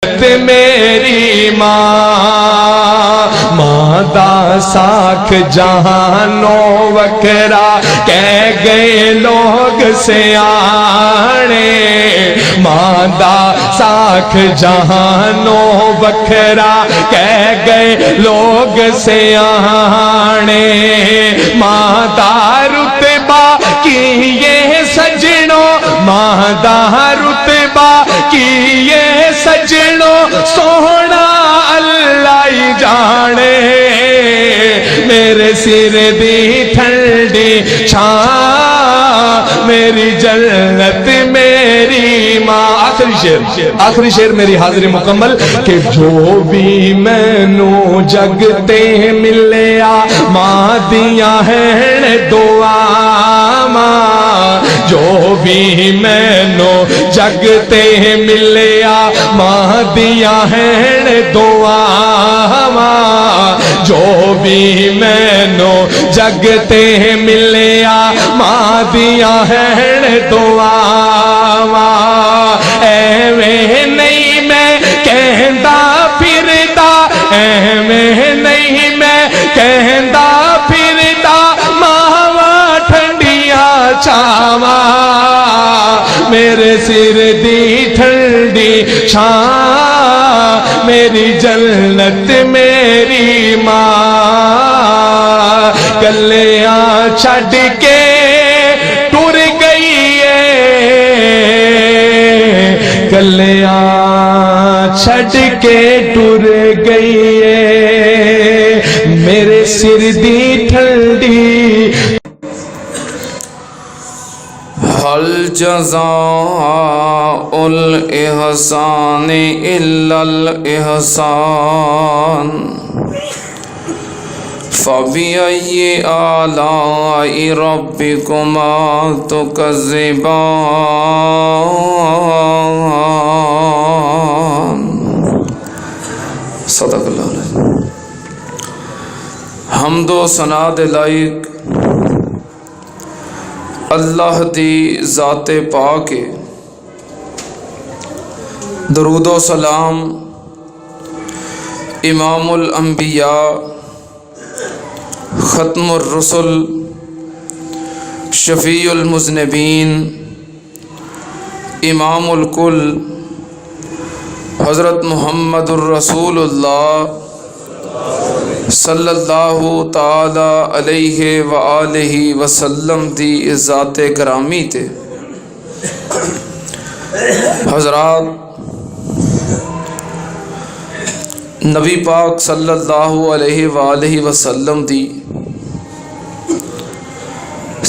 मेरी माँ दा साख जहानो वकरा कह गए लोग सियाणे। माँ दा साख जहानो वकरा कह गए लोग सियाणे। माँ दा रुतबा की ये सजनो, माँ दा रुतबा की ये सजनो सोहना अल्लाह ही जाने। मेरे सिर दी ठंडी छां मेरी जन्नत मेरी माँ। आखिरी शेर मेरी हाजिरी मुकम्मल कि जो भी मैनू जगते मिलिया माँ दिया है दुआ। जो भी मैनू जगते मिलिया माँ दिया है दुआ। जो भी मैनू जगते मिलिया माँ दिया है दुआ। एवें नहीं मैं कहता फिरदा, एवें नहीं मैं कहता फिरदा मावा ठंडिया छावा। मेरे सिर दी ठंडी छां मेरी जन्नत मेरी माँ। गलियां छड़ के टुर गई है, गलियां छड़ के टुर गई है। मेरे सिर दी ठंडी हल जज़ाउल इहसान इल्लल इहसान फ़बिअय्यि आलाइ रब्बिकुमा तुकज़्ज़िबान। सदक़ल्लाह। हम्दो सना दे लायक अल्लाह दी ज़ाते पाक है। दरूदो सलाम इमामुल अंबिया ख़त्मुर रसूल शफ़ीउल मुज़निबीन इमामुल कुल हज़रत मुहम्मदुर रसूलुल्लाह सल्लल्लाहु ताला अलैहि व आलिहि वसल्लम दी ज़ाते करामी ते। हज़रात, नबी पाक सल्लल्लाहु अलैहि व आलिहि वसल्लम दी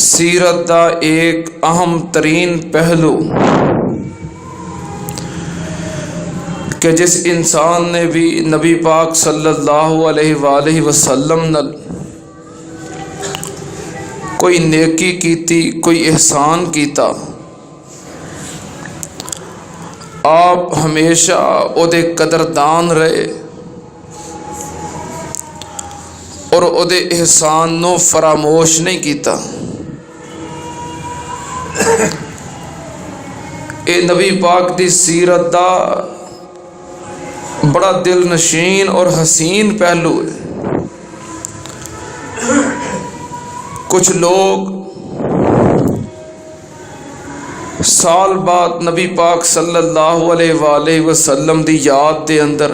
सीरत दा एक अहम तरीन पहलू कि जिस इंसान ने भी नबी पाक सल्लल्लाहु अलैहि वसल्लम नल कोई नेकी कीती, कोई एहसान कीता, आप हमेशा ओदे कदरदान रहे और ओदे एहसान नू फरामोश नहीं कीता। ए नबी पाक दी सीरत दा बड़ा दिल नशीन और हसीन पहलू है। कुछ लोग साल बाद नबी पाक सल्लल्लाहु अलैहि वसल्लम दी याद दे अंदर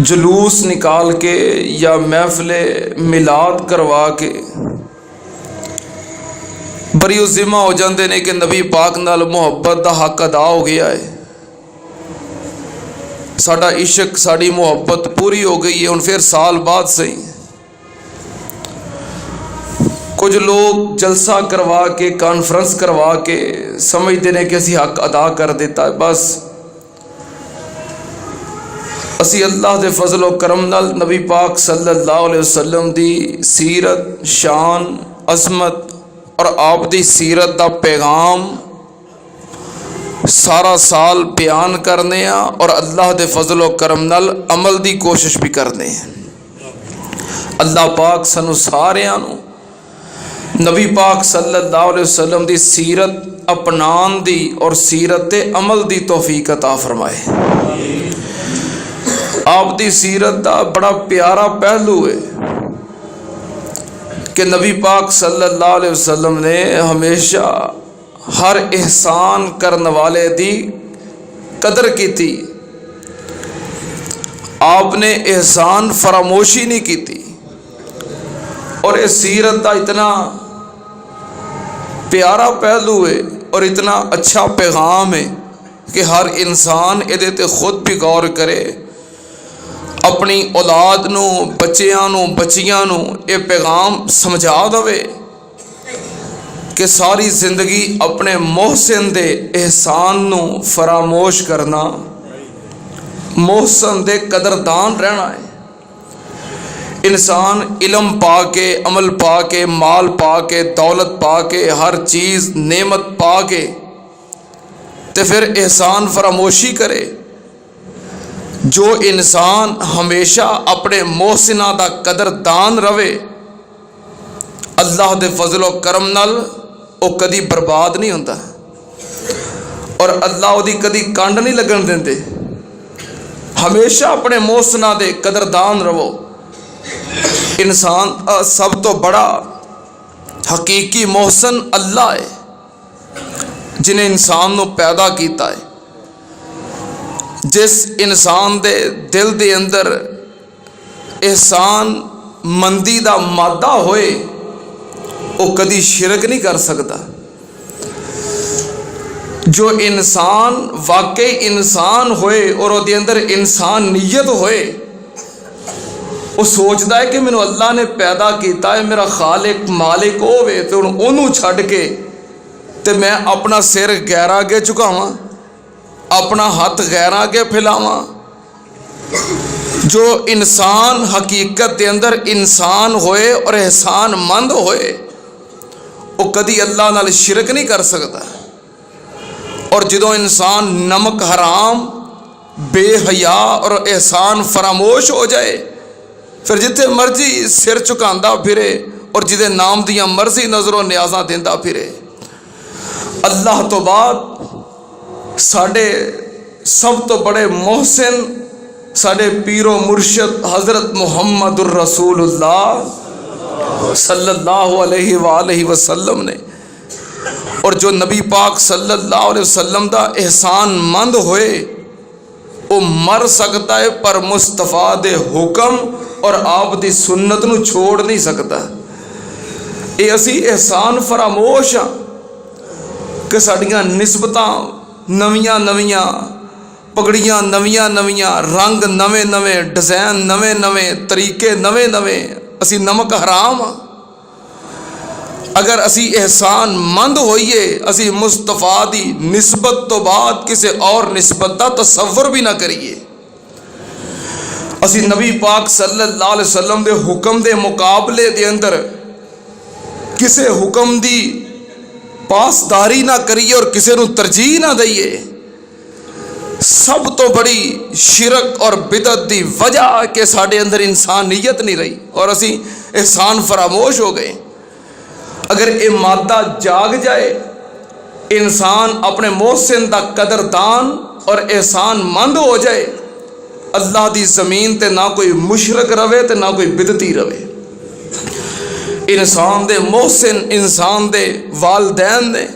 जुलूस निकाल के या महफिले मिलाद करवा के बड़ी उज़िमा हो जाते ने कि नबी पाक नाल मुहब्बत दा हक अदा हो गया है, साडा इश्क साड़ी मुहब्बत पूरी हो गई है, हुण फिर साल बाद सही। कुछ लोग जलसा करवा के कॉन्फ्रेंस करवा के समझते हैं कि असी हक अदा कर दिता है। बस असी अल्लाह दे फजल व करम नाल नबी पाक सल्लल्लाहु अलैहि वसल्लम दी सीरत, शान, अजमत और आप दी सीरत दा पैगाम सारा साल बयान करने और अल्लाह दे फजल व करम नाल अमल दी कोशिश भी करने। अल्लाह पाक सानू सारियां नू नबी पाक सल्लल्लाहु अलैहि वसल्लम दी सीरत अपनान दी और सीरत अमल दी तौफीक अता फरमाए। आप दी सीरत दा बड़ा प्यारा पहलू है कि नबी पाक सल्लल्लाहु अलैहि वसल्लम ने हमेशा हर एहसान करने वाले दी कदर की थी। आपने एहसान फरामोशी नहीं की थी। और इस सीरत का इतना प्यारा पहलू है और इतना अच्छा पैगाम है कि हर इंसान ये ते खुद भी गौर करे, अपनी औलाद नू, बच्चियां नू, बच्चियां नू ये पैगाम समझा दवे कि सारी जिंदगी अपने मोहसिन दे एहसान नू फरामोश करना, मोहसन दे कदरदान रहना है। इंसान इल्म पा के, अमल पा के, माल पा के, दौलत पा के, हर चीज़ नेमत पा के तो फिर एहसान फरामोशी करे। जो इंसान हमेशा अपने मोहसिना दा कदरदान रवे, अल्लाह दे फजलो करम नाल वो कदी बर्बाद नहीं होता और अल्लाह उदी कदी कंड नहीं लगन देंदे। हमेशा अपने मोहसिना दे कदरदान रवो। इंसान सब तो बड़ा हकीकी मोहसन अल्लाह है जिन्हें इंसान को पैदा किया है। जिस इंसान दे दिल दे अंदर एहसान मंदी दा मादा होए वो कदी शिरक नहीं कर सकता। जो इंसान वाकई इंसान होए और उसके अंदर इंसानियत होए, वो सोचता है कि मैनू अल्लाह ने पैदा किया है, मेरा खालिक मालिक होवे तो उन्होंने छड़ के ते मैं अपना सिर गैर अगे झुकावां, अपना हाथ गैर अगे फैलावां। जो इंसान हकीकत के अंदर इंसान होए और एहसान मंद होए वो कदी अल्लाह नाल शिरक नहीं कर सकता। और जो इंसान नमक हराम, बेहया और एहसान फरामोश हो जाए, फिर जिथे मर्जी सिर झुकांदा फिरे और जिदे नाम दियां मर्जी नजरों न्याजा देंदा फिरे। अल्लाह तो बाद साडे सब तो बड़े मोहसिन साडे पीरो मुर्शद हजरत मुहम्मदुर रसूलुल्लाह सल्लल्लाहु अलैहि वसल्लम ने। और जो नबी पाक सल्लल्लाहु अलैहि वसल्लम दा एहसान मंद होए वो मर सकता है पर मुस्तफा दे हुक्म और आप दी सुन्नत नू छोड़ नहीं सकता। ये असी एहसान फरामोश हाँ कि साड़ियाँ निस्बतां नवियां नवियां, पगड़ियाँ नवियां नवियां, रंग नवे नवे, डिज़ाइन नवे नवे, तरीके नवे नवे। असी नमक हराम हाँ। अगर असी एहसान मंद होइए, असी मुस्तफा दी निस्बत तो बाद किसी और निस्बत का तसव्वुर भी ना करिए। असी नबी पाक सल्लल्लाहु अलैहि वसल्लम दे हुक्म दे मुकाबले दे अंदर किसी हुक्म दी पासदारी ना करिए और किसी नू तरजीह ना दईए। सब तो बड़ी शिरक और बिदत दी वजह के साडे अंदर इंसानियत नहीं रही और असी एहसान फरामोश हो गए। अगर ये मादा जाग जाए, इंसान अपने मोहसिन दा कदरदान और एहसान मंद हो जाए, अल्लाह दी ज़मीन ते ना कोई मुशरक रवे ते ना कोई बिदती रवे। इंसान दे मोहसिन, इंसान दे वालदैन ने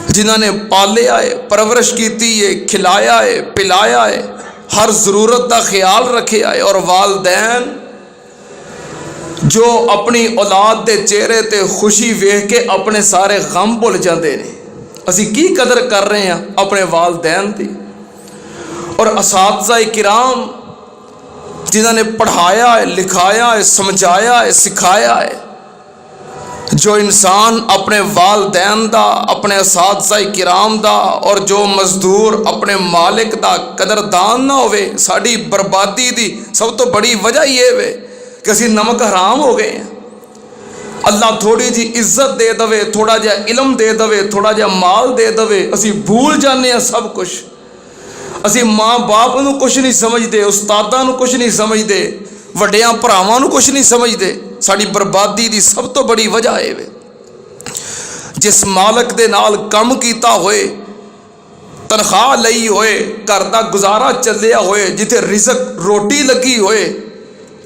जिन्होंने पालिया है, परवरिश की है, खिलाया है, पिलाया है, हर ज़रूरत का ख्याल रखा है। और वालदैन जो अपनी औलाद के चेहरे ते खुशी वेख के अपने सारे गम भुल जाते हैं। असी की कदर कर रहे हैं अपने वालदैन की। और असातिज़ा किराम जिन्होंने पढ़ाया है, लिखाया है, समझाया है, सिखाया है। जो इंसान अपने वालदैन दा, अपने असातिज़ा किराम दा और जो मजदूर अपने मालिक दा कदरदान ना होवे, साड़ी बर्बादी दी सब तो बड़ी वजह ये वे कि असी नमक हराम हो गए हैं। अल्लाह थोड़ी जी इज्जत दे दवे, थोड़ा जिहा इलम दे दवे, थोड़ा जिहा माल दे दवे, असी भूल जाने हैं सब कुछ। असी माँ बाप नू कुछ नहीं समझते, उस्तादां नू कुछ नहीं समझते, वड्डियां भरावां नू कुछ नहीं समझते। साड़ी बर्बादी दी सब तो बड़ी वजह है वे। जिस मालक दे नाल काम कीता होए, तनख्वाह लई होए, घर दा गुजारा चलिया होए, जिथे रिज़क रोटी लगी होए,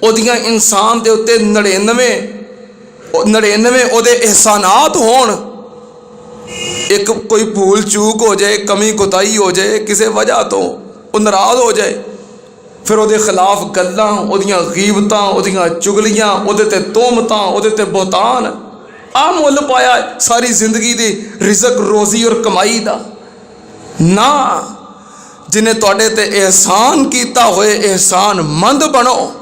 ओदियां इंसान दे उत्ते 99 ओदे एहसानात होण, एक कोई भूल चूक हो जाए, कमी कोताही हो जाए, किसी वजह तो वो नाराज़ हो जाए, फिर वो खिलाफ गल्लां, ओदियां गीबतां, ओदियां चुगलियां, ओदे ते तोहमतां, ओदे ते बोहतान। आ मुल पाया सारी जिंदगी दी रिज़क रोज़ी और कमाई दा ना। जिन्हें तुहाडे ते एहसान कीता होए, एहसान मंद बनो,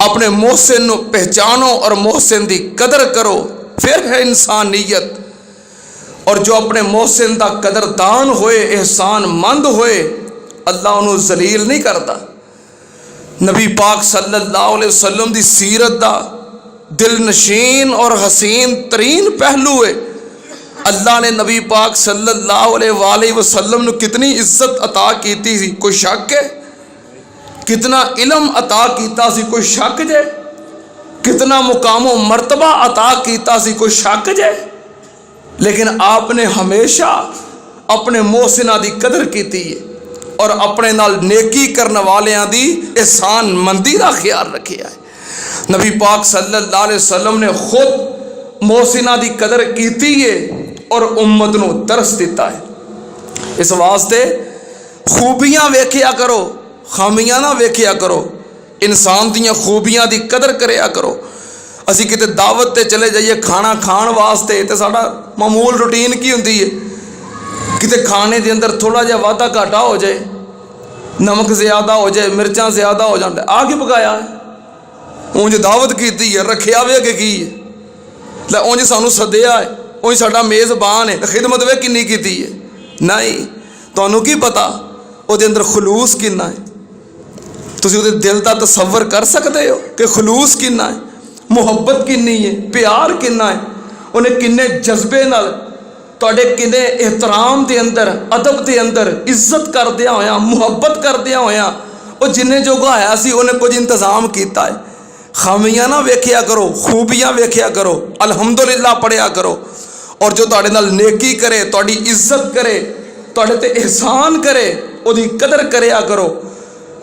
अपने मोहसिन नूं पहचानो और मोहसिन दी कदर करो, फिर है इंसानियत। और जो अपने मोहसिन दा कदरदान होए, एहसान मंद होए, अल्लाह उन्हों जलील नहीं करता। नबी पाक सल्लल्लाहु अलैहि वसल्लम दी सीरत दा दिल नशीन और हसीन तरीन पहलू है। अल्लाह ने नबी पाक सल्लल्लाहु अलैहि वसल्लम नूं कितनी इज्जत अता की थी, कोई शक है? कितना इलम अता कीता सी, कोई शक जे? कितना मुकामो मर्तबा अता कीता सी, कोई शक जे? लेकिन आपने हमेशा अपने मोहसिना दी कदर की है और अपने नाल नेकी करने वालियां दी एहसान मंदी का ख्याल रखिया है। नबी पाक सल्लल्लाहु अलैहि वसल्लम ने खुद मोहसिना दी कदर की है और उम्मत नूं दरस दिता है। इस वास्ते खूबियां वेखिया करो, खामियां ना वेखिया करो। इंसान दियां खूबियां दी कदर करया करो। असी किते दावत ते चले जाइए खाना खाण वास्ते, तो साडा मामूल रूटीन की हुंदी है, किते खाने दे अंदर थोड़ा जिहा वाधा घाटा हो जाए, नमक ज़्यादा हो जाए, मिर्चां ज़्यादा हो जाए, आ के पकाया है? उंज दावत की है, रखिया वे अगे की है? लै उंज सानू सद्दिया है, उंज साडा मेज़बान है, खिदमत वे किन्नी कीती है? नहीं। तुहानू की पता उहदे अंदर खलूस किन्ना है? तुसीं उहदे दिल दा तसव्वुर कर सकते हो कि खलूस किन्ना है, मुहब्बत किन्नी है, प्यार किन्ना है, उन्हें किन्ने जज्बे नाल तुहाडे किन्ने एहतराम के अंदर, अदब के अंदर इज्जत करदिया होया, मुहब्बत करदिया होया वो जिन्ने जोगा आया सी उन्हें कुछ इंतजाम किया है। खामियां ना वेखिया करो, खूबियां वेखिया करो, अल्हम्दुलिल्लाह पढ़िया करो। और जो तुहाडे नाल नेकी करे, तुहाडी इज्जत करे, तुहाडे ते एहसान करे, उहदी कदर करया करो।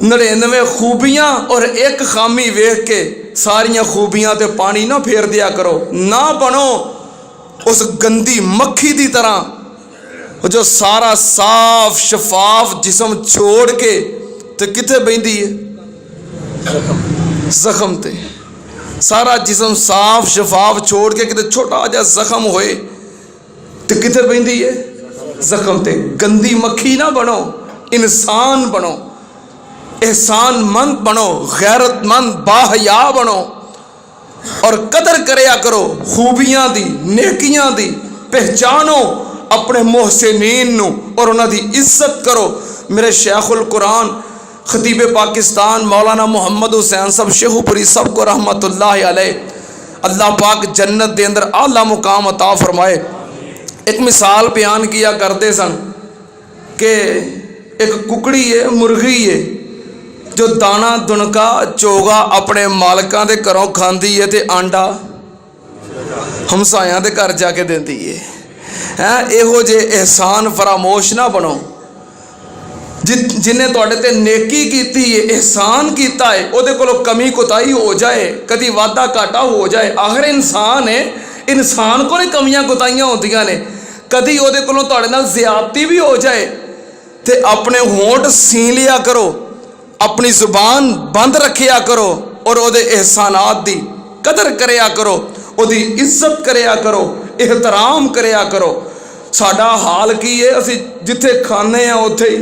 99 खूबियां और एक खामी वेख के सारियां खूबियां ते पानी ना फेर दिया करो। ना बनो उस गंदी मक्खी की तरह जो सारा साफ शफाफ जिसम छोड़ के तो किथे बहिंदी है? जख्म ते। सारा जिसम साफ शफाफ छोड़ के किते छोटा जा जख्म होए तो किथे बहिंदी है? जख्म ते। गंदी मक्खी ना बनो, इंसान बनो, एहसान मंद बनो, गैरतमंद बाहया बनो और कदर करया करो खूबियां दी, नेकियां दी। पहचानो अपने मोहसिनीन नू और उन्हां दी इज्जत करो। मेरे शेखुल कुरान खतीब पाकिस्तान मौलाना मोहम्मद हुसैन साहब शेखुपुरी साहब को रहमतुल्लाह अलैह, अल्लाह पाक जन्नत के अंदर आला मुकाम अता फरमाए। एक मिसाल बयान किया करते सन कि एक कुकड़ी है, मुर्गी है, जो दाना दुनका चोगा अपने मालकां दे घरों खांदी है ते आंडा हमसायां दे घर जाके देंदी है। इहो जे एहसान फरामोश ना बनो। जिन्हें तुहाडे ते नेकी कीती है, एहसान कीता है, उहदे कोलों कमी कोताही हो जाए, कदी वाधा घाटा हो जाए, आखिर इंसान है, इंसान को नहीं कमियां कोताहियां होंदियां ने, कदी उहदे कोलों तुहाडे नाल ज़्यादती भी हो जाए ते अपने होंठ सी लिया करो, अपनी जुबान बंद रखिया करो और उहदे एहसानात दी कदर करया करो, उहदी इज्जत करया करो, एहतराम करया करो। साडा हाल की है, असी जिथे खाने आ उत्थे ही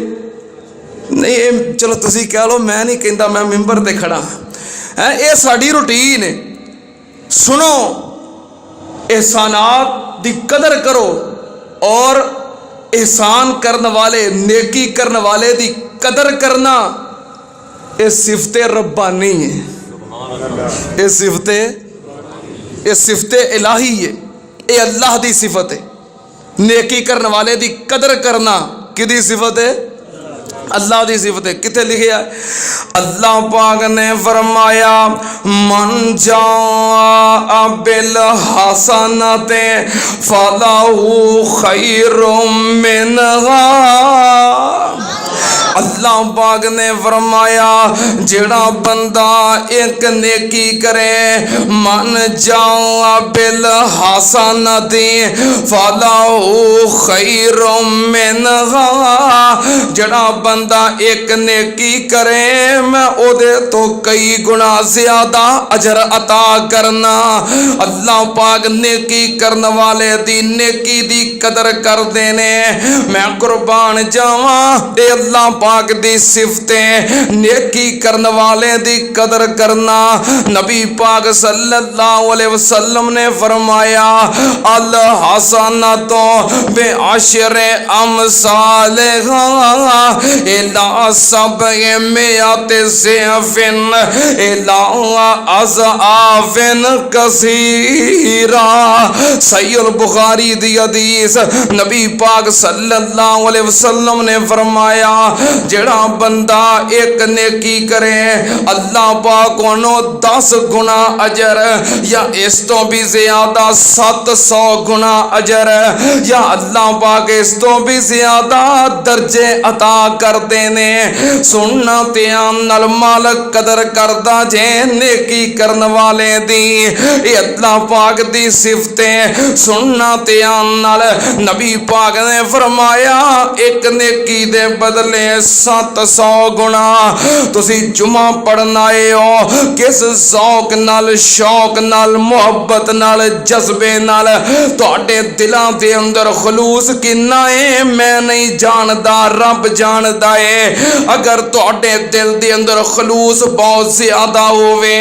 नहीं, चलो तुसी कह लो, मैं नहीं कहता, मैं मिंबर ते खड़ा है, ये साडी रूटीन है। सुनो, एहसानात दी कदर करो और एहसान करने वाले, नेकी करने वाले दी कदर करना, ये सिफते रब्बानी है, ये सिफते इलाही है, ये अल्लाह दी सिफत है। नेकी करने वाले दी कदर करना किदी सिफत है? अल्लाह दी सिफत किथे लिखिया? अल्लाह पाक ने फरमाया मन जा बिल हसनते फलाहु खैरुम मिनहा। अल्लाह पाक ने फरमाया जेड़ा बंदा एक नेकी करे, मन जा बिल हसनती फलाहु खैरुम मिनहा, जेड़ा बंदा एक नेकी करे मैं ओदे तो कई गुना ज्यादा अजर अता करना। अल्लाह पाक नेकी करने वाले दी नेकी दी कदर कर देने। मैं कुर्बान जावा ते अल्लाह पाक दी सिफतें, नेकी करने वाले दी कदर करना। नबी पाक सल्लल्लाहु अलैहि वसल्लम ने फरमाया अल हसनतो बे अशरे अमसालिहा इला सबए मियाते ज़िफ़िन इला अज़आफ़िन कसीरा। सहीह बुखारी दी हदीस। नबी पाक सल्लल्लाहु अलैहि वसल्लम ने फरमाया जेड़ा बंदा एक नेकी करे अल्लाह पाक उन्हों 10 गुना अजर या इस तो भी ज्यादा 700 गुना अजर या अल्लाह पाक इस तो भी ज्यादा दर्जे अता कर देने। सुनना ध्यान नाल मालक कदर करदा जे नेकी करने वाले दी। ये अल्लाह पाक दी सिफतें सुनना ध्यान नाल। नबी पाक ने फरमाया एक नेकी दे बदले 700 गुना। तुसी जुमा पढ़न आए हो किस शौक नाल, शौक नाल, मोहब्बत नाल, जज्बे नाल, तुहाडे दिलां दे अंदर खलूस किन्ना है मैं नहीं जानदा, रब जानदा है। अगर तुहाडे दिल दे अंदर खलूस बहुत ज्यादा होवे,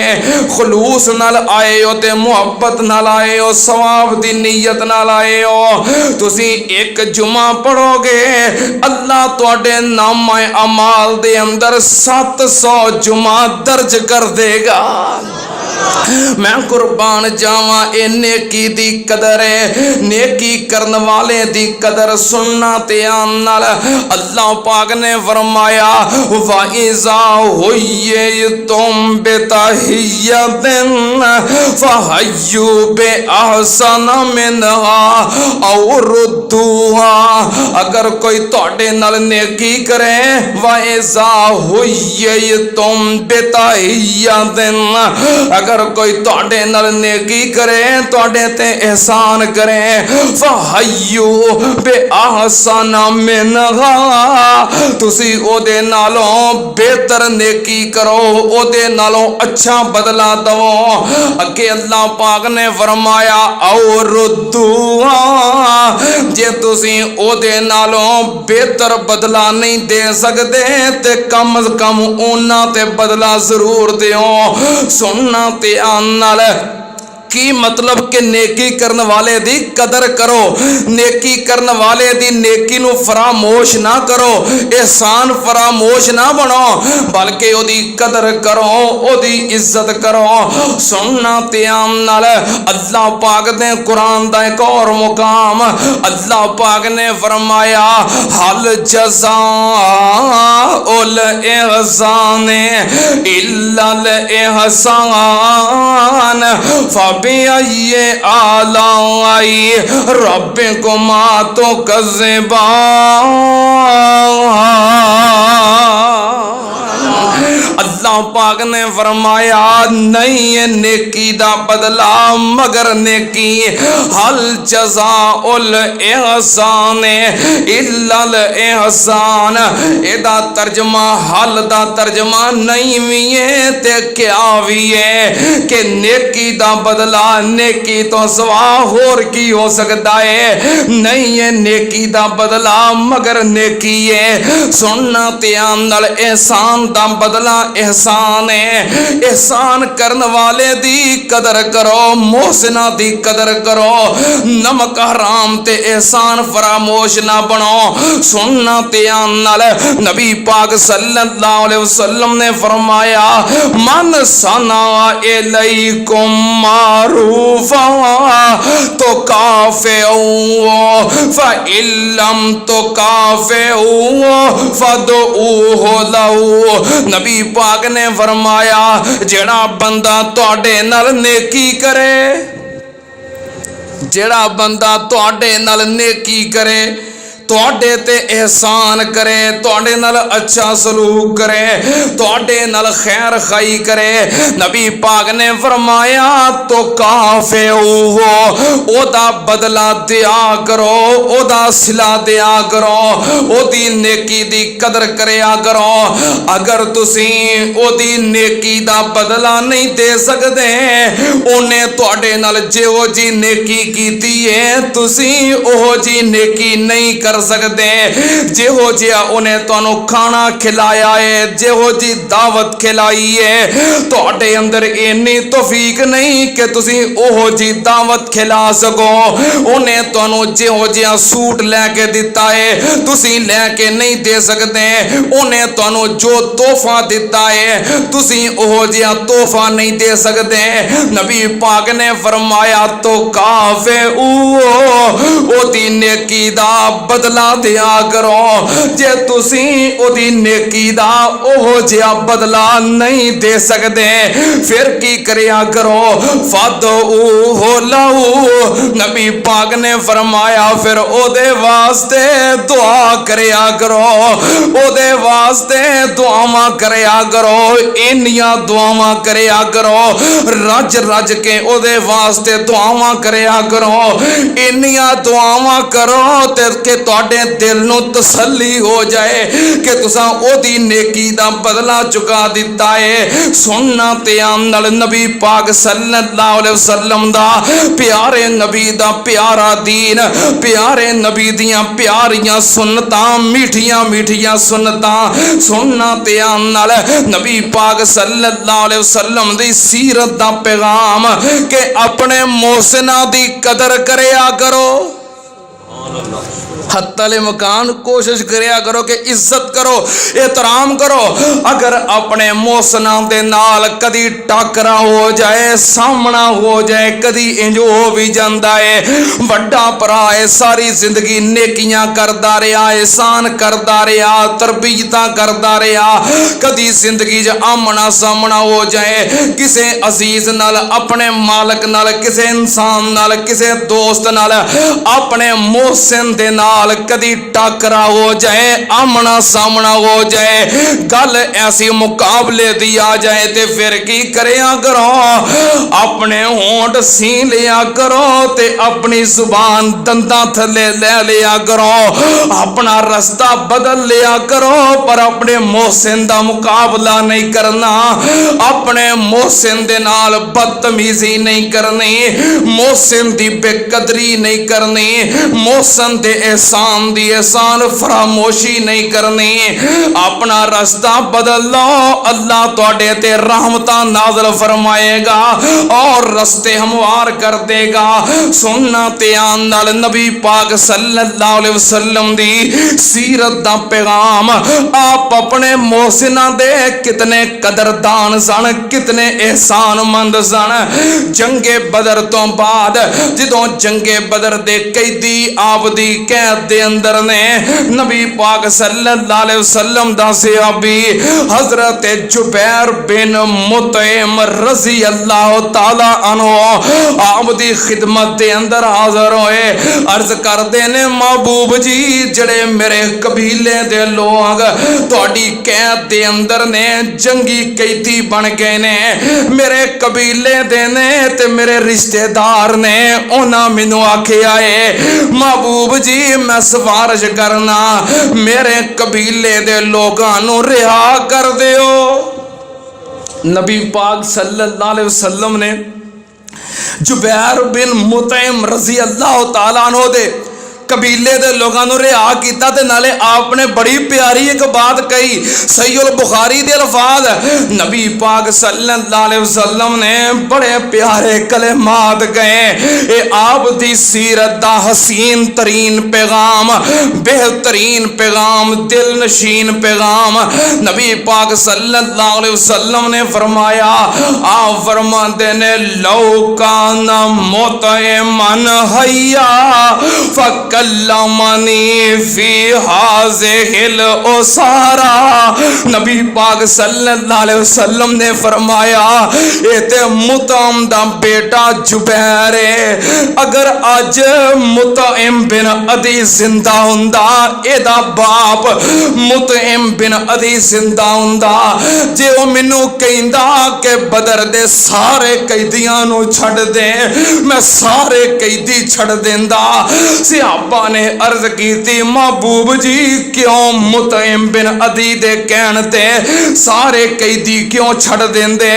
खलूस नाल आए हो ते मोहब्बत नाल आए हो, सवाब दी नीयत नाल आए हो, तुसी एक जुमा पढ़ोगे अल्लाह तुहाडे नामे अमाल दे अंदर 700 जुमा दर्ज कर देगा। मैं कुर्बान जावा ए नेकी दी कदर है, नेकी करने वाले दी कदर। सुनना ध्यान नाल। अल्लाह पाक ने फरमाया वाइज़ा हुय्यितुम बितहिय्यतिन फहय्यु बिअहसन मिनहा औ रुद्दूहा। अगर कोई तुहाडे नाल नेकी करे वाइज़ा हुय्यितुम बितहिय्यतिन, अगर कोई तुहाडे नाल नेकी करे तुहाडे ते एहसान करे फहय्यु बिअहसन मिनहा, तुसी ओदे नालों बेहतर नेकी करो, ओदे नालों अच्छा बदला दवो। अगे अल्लाह पाक ने फरमाया औ रुद्दूहा, जे तुसी ओदे नालों बेहतर बदला नहीं दे सकदे ते कम अज कम उन्ना ते बदला जरूर दियो। सुनना ध्यान नाल। की मतलब कि नेकी करने वाले दी कदर करो, नेकी करने वाले दी नेकी नू फरामोश ना करो, एहसान फरामोश ना बनो, बल्कि ओदी कदर करो, ओदी इज्जत करो। सुनना ध्यान नाल। अल्लाह पाक ने कुरान दा एक और मुकाम अल्लाह पाक ने फरमाया हल जज़ाउल इहसान इल्लल इहसान फबिअय्यि आलाई रब्बिकुमा तुकज़्ज़िबान। अल्लाह पाक ने फरमाया नहीं है नेकी दा बदला मगर नेकी। हल जज़ाउल इहसान इल्लल इहसान, एदा तर्जमा हल दा तर्जमा नहीं भी है ते क्या भी है कि नेकी दा बदला नेकी तो सवा होर की हो सकता है। नहीं है नेकी दा बदला मगर नेकी है। सुनना ध्यान नाल। एहसान दा बदला एहसान एहसान है। एहसान करने वाले दी कदर करो, मोहसिना दी कदर करो। नमक हराम ते एहसान फरामोश ना बनो। सुनना ध्यान नाल नबी पाक सल्लल्लाहु अलैहि वसल्लम ने फरमाया, मन सना इलैकुम मारूफा तो काफे फ़इल्लम तो काफे फदऊहु लहू। नबी पाक ने फरमाया, जेड़ा बंदा तुहाडे नाल नेकी करे, जेड़ा बंदा तुहाडे नाल नेकी करे, तुहाडे ते एहसान करे, तुहाडे नाल अच्छा सलूक करे, तुहाडे नाल खैर खाई करे, नबी पाक ने फरमाया तो काफे ओदा बदला दिया करो, ओदा सिला दिया करो, ओदी नेकी दी कदर करया करो। अगर तुसी ओदी नेकी दा बदला नहीं दे सकदे, ओने तुहाडे नाल जिहो जी नेकी कीती है तुसी ओहो जी नेकी नहीं कर सकते। जिहो जिहा उन्हें तुहानू खाना खिलाया है, जिहो जी दावत खिलाई है, तुहाडे अंदर इन्नी तौफीक नहीं कि तुसी ओहो जी दावत खिला सको। उन्हें तुहानू जिहो जिहा सूट लैके दिता है तुसी लैके नहीं दे सकते। उन्हें तुहानू जो तोहफा दिता है तुसी ओहो जिहा तोहफा नहीं दे सकते। नबी पाक ने फरमाया तो काफे ओदी नेकी दा बदला दिया करो। जे तुसी ओदी नेकी दा ओहो जिहा बदला नहीं दे सकते फिर की करया करो, फदऊहु लहू। नबी पाक ने फरमाया फिर ओदे वास्ते दुआ करया करो, ओदे वास्ते दुआवां करया करो, इन्नियां दुआवां करया करो, रज रज के ओदे वास्ते दुआवां करया करो, इन्नियां दुआवां करो ते कि तुहाडे दिल नू तसल्ली हो जाए कि तुसां ओदी नेकी दा बदला चुका दिता है। सुनना ध्यान नाल नबी पाक सल्लल्लाहु अलैहि वसल्लम दा प्यारे नबी दा प्यारा दीन, प्यारे नबी दियां प्यारियां सुन्नतां, मीठियां मीठियां सुन्नतां। सुनना ध्यान नाल नबी पाक सल्लल्लाहु अलैहि वसल्लम दी सीरत दा पैगाम कि अपने मोहसिना दी कदर करया करो। हत्तले मकान कोशिश करया करो कि इज्जत करो, एहतराम करो। अगर अपने मोहसना दे नाल कदी टाकरा हो जाए, सामना हो जाए, कदी इंज हो भी जाता है। वड्डा भरा है, सारी जिंदगी नेकियां करदा रहा, एहसान करदा रहा, तरबियतां करदा रहा, कदी जिंदगी च आमना सामना हो जाए किसे अजीज नाल, अपने मालक नाल, किसे इंसान नाल, किसे दोस्त नाल, अपने मोहसिन दे नाल कदी टाकरा हो जाए, आमना सामना हो जाए, गल ऐसी मुकाबले दी आ जाए ते फिर की करया करो, अपने होंठ सी लिया करो ते अपनी जुबान दंदा थले ले लिया करो, अपना रास्ता बदल लिया करो, पर अपने मोहसिन दा मुकाबला नहीं करना, अपने मोहसिन दे नाल बदतमीजी नहीं करनी, मोहसिन दी बेकदरी नहीं करनी, मोहसिन दे एहसान दी एहसान फरामोशी नहीं करनी। अपना रास्ता बदल लो, अल्लाह तुहाडे ते रहमतां नाज़िल फरमाएगा और रास्ते हमवार कर देगा। सुनना ध्यान नाल नबी पाक सल्लल्लाहु अलैहि वसल्लम दी सीरत दा पैगाम। आप अपने मोहसिना दे कितने कदरदान सन, कितने एहसानमंद सन। जंगे बदर तो बाद जदों जंगे बदर दे कैदी आप दी कैद दे अंदर ने नबी पाक सल्लल्लाहु अलैहि वसल्लम दा सहाबी हजरत जुबैर बिन मुतइम रजी अल्लाह ताला अन्हु आप दी खिदमत दे अंदर हाजिर होए। अर्ज करदे ने महबूब जी जड़े मेरे कबीले दे लोग तुहाडी कैद दे अंदर ने, जंगी कैदी बन गए ने, मेरे कबीले दे ने ते मेरे रिश्तेदार ने, उन्हां मैनू आखिया है महबूब जी मैं सिफारिश करना मेरे कबीले दे लोगां नू रिहा कर दियो। नबी पाक सल्लल्लाहु अलैहि वसल्लम ने जुबैर बिन मुतइम रजी अल्लाह तआला अन्हु दे कबीले दे लोगों नूं रिहा कीता ते नाले आपने बड़ी प्यारी एक बात कही। सहीहुल बुखारी दे अल्फाज नबी पाक सल्लल्लाहु अलैहि वसल्लम ने बड़े प्यारे कलेमात गए। ये आप दी सीरत दा हसीन तरीन पैगाम, बेहतरीन पैगाम, दिल नशीन पैगाम। नबी पाक सल्लल्लाहु अलैहि वसल्लम ने फरमाया, आप फरमाते ने लौकाना मुतइमन हय्या फकल्लमनी फी हाज़िहिल उसारा। नबी पाक सल्लल्लाहु अलैहि वसल्लम ने फरमाया, ये ते मुतइम दा बेटा जुबैर है। अगर अज मुतइम बिन अदी जिंदा हुंदा, एदा बाप मुतइम बिन अदी जिंदा हुंदा, जे ओ मैनू कहंदा कि बदर दे सारे कैदियां नू छड़ दे, मैं सारे कैदी छड़ देंदा। सहाबा ने अर्ज की, महबूब जी क्यों मुतइम बिन अदी दे कहण ते सारे कैदी क्यों छड़ देंदे?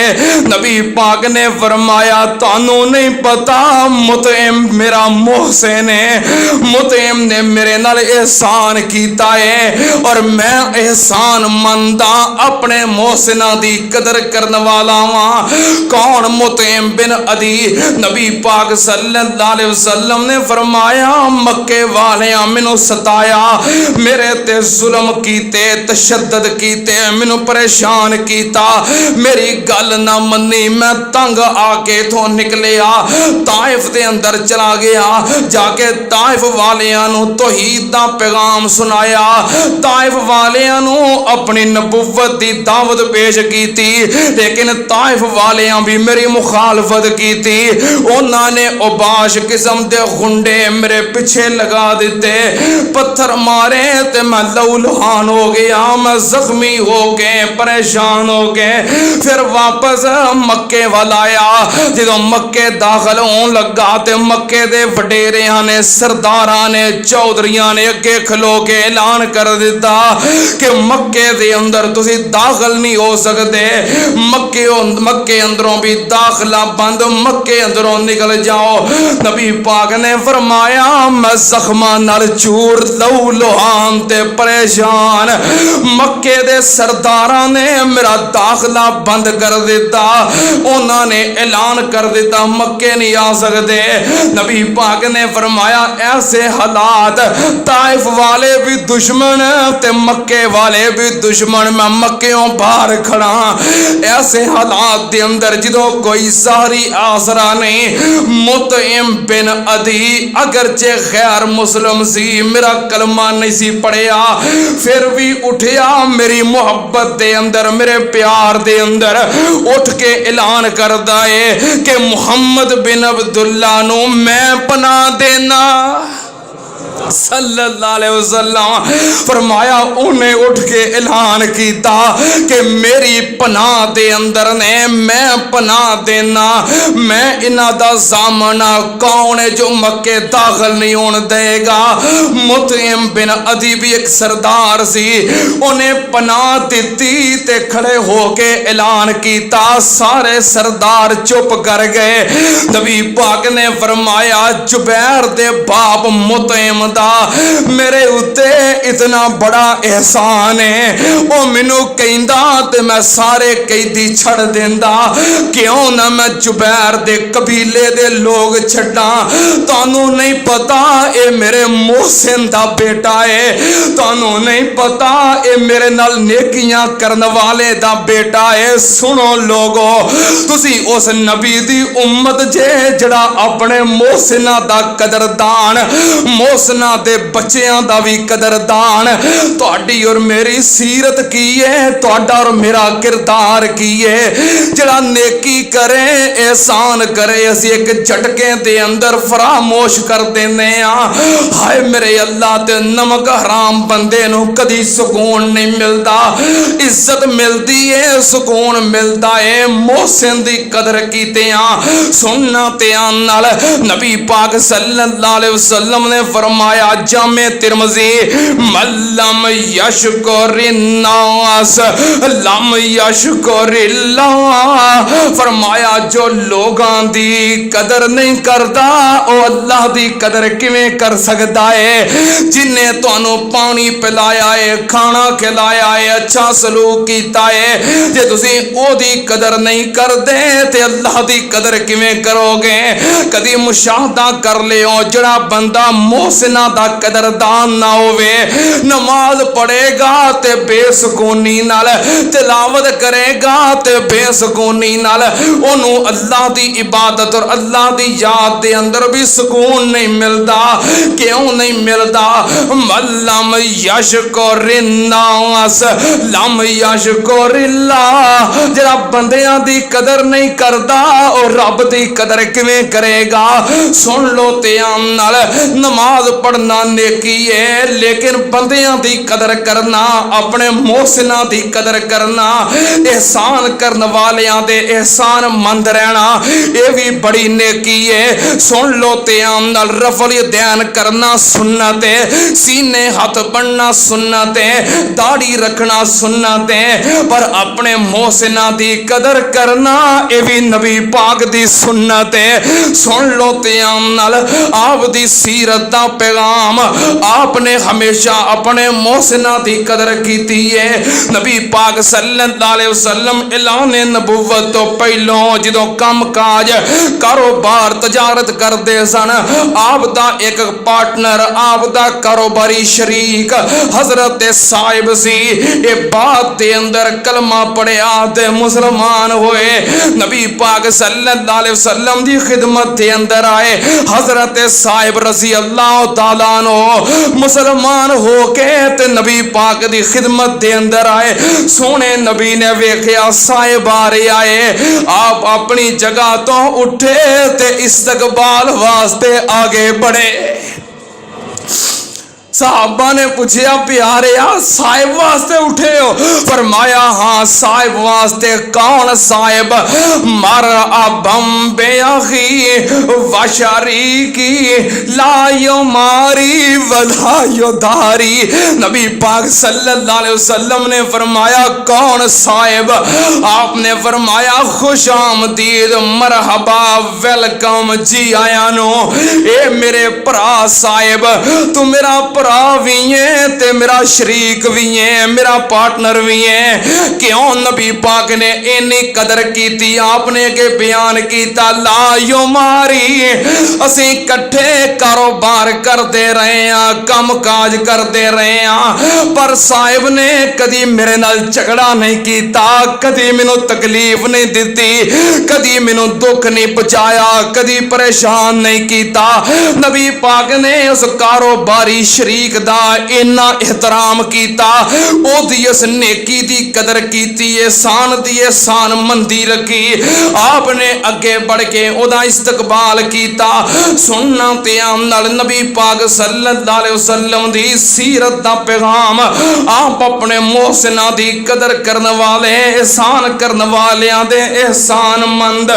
नबी पाक ने फरमाया, तानू नहीं पता मुतइम मेरा मोहसिन है, मुतइम ने मेरे नाल एहसान कीता है और मैं एहसान मंदा अपने मोहसिना दी कदर करने वाला वां। कौन? मुतइम बिन अदी। नबी पाक सल्लल्लाहु अलैहि वसल्लम ने फरमाया, मक्के वालियां मैनू सताया, मेरे ते जुल्म कीते, तशद्दद कीते, मैनू परेशान कीता, मेरी गल ना मन्नी, मैं तंग आके इथों निकलिया, ताइफ दे अंदर चला गया, जाके ताइफ वालियां नू तौहीद दा पैगाम सुनाया, ताइफ वालियां नू अपनी नबुव्वत दी दावत पेश कीती, लेकिन ताइफ वालियां भी मेरी मुखालफत कीती। उन्हां ने उबाश किस्म दे गुंडे मेरे पीछे लगा दिते, पत्थर मारे ते मैं लहूलुहान हो गया, मैं जख्मी हो गए, परेशान हो गए। फिर वापस मक्के वाल आया। जो मक्के दाखिल होने लगा तो मक्के दे वडेरियां ने, सरदारां ने, चौधरियां ने अगे खलो के ऐलान कर दिता कि मक्के दे अंदर तुसी दाखिल नहीं हो सकते, मक्के अंदरों भी दाखिला बंद, मक्के अंदरों निकल जाओ। नबी पाक ने फरमाया, मैं जख्मां नाल चूर, लहूलुहान ते परेशान, मक्के दे सरदारां ने मेरा दाखिला बंद कर दिता, उन्होंने ऐलान कर दिता मक्के नहीं आ सकते। नबी पाक ने फरमाया, ऐसे हालात, ताइफ वाले भी दुश्मन ते मक्के वाले भी दुश्मन, मैं मक्केों बाहर खड़ा। ऐसे हालात के अंदर जो कोई सारी आसरा नहीं, मुतइम बिन अदी अगरचे गैर मुस्लिम सी, मेरा कलमा नहीं सी पढ़िया, फिर भी उठिया मेरी मुहब्बत दे अंदर, मेरे प्यार दे अंदर उठ के ऐलान करदा है कि मुहम्मद बिन अब्दुल्ला नू मैं पनाह देना। सल्लल्लाहु अलैहि वसल्लम फरमाया, उन्हें उठ के ऐलान किया कि मेरी पनाह दे अंदर ने, मैं पनाह देना, मैं इन्हां दा सामना कौन है जो मक्के दाखिल नहीं होने देगा। मुतइम बिन अदी भी एक सरदार सी, उन्हें पनाह दी ते खड़े होके ऐलान किया, सारे सरदार चुप कर गए। नबी पाक ने फरमाया, जुबैर दे बाप मुतइम मेरे उत्ते इतना बड़ा एहसान है, वो मैनू कहंदा ते मैं सारे कैदी छड़ देंदा, क्यों ना मैं जुबैर दे कबीले दे लोग छड्डा। तानू नहीं पता ये मेरे मोहसिन दा बेटा है, तानू नहीं पता ये मेरे नाल नेकियां करने वाले दा बेटा है। सुनो लोगो, तुसी उस नबी दी उम्मत जे जड़ा अपने मोहसिना दा कदरदान, मोहसिना दे बच्चियां दा भी कदरदान। तुहाडी और मेरी सीरत की है, तुहाडा और मेरा किरदार की है। जड़ा नेकी करे, एहसान करे, असी एक झटके दे अंदर फरामोश कर देने आ। हाय मेरे अल्लाह, ते नमक हराम बंदे नू कदी सुकून नहीं मिलता, इज्जत मिलती है, सुकून मिलता है मोहसिन दी कदर कीते आ। सुनना ते आन नाल नबी पाक सल्लल्लाहु अलैहि वसल्लम ने फरमाया, फरमाया जामे तिरमिज़ी मल्लम यशकुरिन्नास लम यशकुरिल्लाह। फरमाया जो लोगां दी कदर नहीं करता वो अल्लाह दी कदर किवें कर सकता है। जिन्हें तुहानू पानी पिलाया है, खाना खिलाया है, अच्छा सलूक कीता है, जे तुसी ओदी कदर नहीं करदे ते अल्लाह दी कदर किवें करोगे। कदी मुशाहदा कर लियो जड़ा बंदा मोहसिना दा कदरदान ना होवे, नमाज पढ़ेगा ते बेसुकूनी नाल, तिलावत करेगा ते बेसुकूनी नाल, ओनू अल्लाह दी इबादत और अल्लाह दी याद दे अंदर भी सुकून नहीं मिलता। क्यों नहीं मिलता? मल्लम यशकुरिन्नास लम यशकुरिल्लाह। जरा बंदियां दी कदर नहीं करता और रब दी कदर किवें करेगा? सुन लो ध्यान नाल, नमाज पढ़ना नेकी है, लेकिन बंदियां दी कदर करना, अपने मोहसिना दी कदर करना, एहसान करने वालियां दे एहसान मंद रहना, ये भी बड़ी नेकी है। सुन लो ध्यान नाल, रफल ध्यान करना सुन्नत है, सीने हाथ बनना सुन्नत है, दाढ़ी रखना सुन्नत है, पर अपने मोहसिना दी कदर करना ये भी नबी पाक दी सुन्नत है। सुन लो ध्यान नाल, आप दी सीरत दा पैगाम, आपने हमेशा अपने मोहसिना दी कदर कीती है। नबी पाक सल्लल्लाहु अलैहि वसल्लम ऐलाने नबुव्वत तो पहलों जदों काम काज कारोबार तजारत करते सन, आप दा एक पार्टनर, आप दा कारोबारी शरीक हजरत साहिब सी। ये बात दे अंदर कलमा पढ़िया ते मुसलमान होए, नबी पाक सल्लल्लाहु अलैहि वसल्लम दी खिदमत दे अंदर आए। हजरत साहिब रज़ी अल्लाह तआला अन्हु मुसलमान हो के ते नबी पाक दी खिदमत दे अंदर आए। सोने नबी ने वेख्या साहिब आ रहे आए, आप अपनी जगह तो उठे ते इस्तकबाल वास्ते आगे बढ़े। साहबा ने पूछा प्यारे साहिब वास्ते उठे हो? फरमाया हाँ साहिब वास्ते। कौन साहिब? मर अबम बेअखी वशरी की लायो मारी वलायो दारी। नबी पाक सल्लल्लाहु अलैहि वसल्लम ने फरमाया कौन साहिब? आपने फरमाया खुश आमदीद, मरहबा, वेलकम, जी आया नो। ए मेरे भरा साहिब, तू मेरा भी है ते मेरा शरीक भी है, मेरा पार्टनर भी है। क्यों नबी पाक ने इन्नी कदर की? आपने के बयान किया ला यो मारी, असी इकट्ठे कारोबार करते रहे हैं, कम काज करते रहे हैं, पर साहिब ने कदी मेरे नाल झगड़ा नहीं किया, कदी मैनू तकलीफ नहीं दी, कदी मैनू दुख नहीं पहुंचाया, कदी परेशान नहीं किया। नबी पाक ने उस कारोबारी शरीक दा इन्ना एहतराम कीता, ओदी इस नेकी दी कदर कीती, एहसान दी एहसान मंदी रखी। आपने अगे बढ़ के ओदा इस्तकबाल कीता। सुनना ध्यान नाल, नबी पाक सल्लल्लाहु अलैहि वसल्लम दी सीरत दा पैगाम, आप अपने मोहसिना दी कदर करने वाले, एहसान करने वालियां दे एहसान मंद।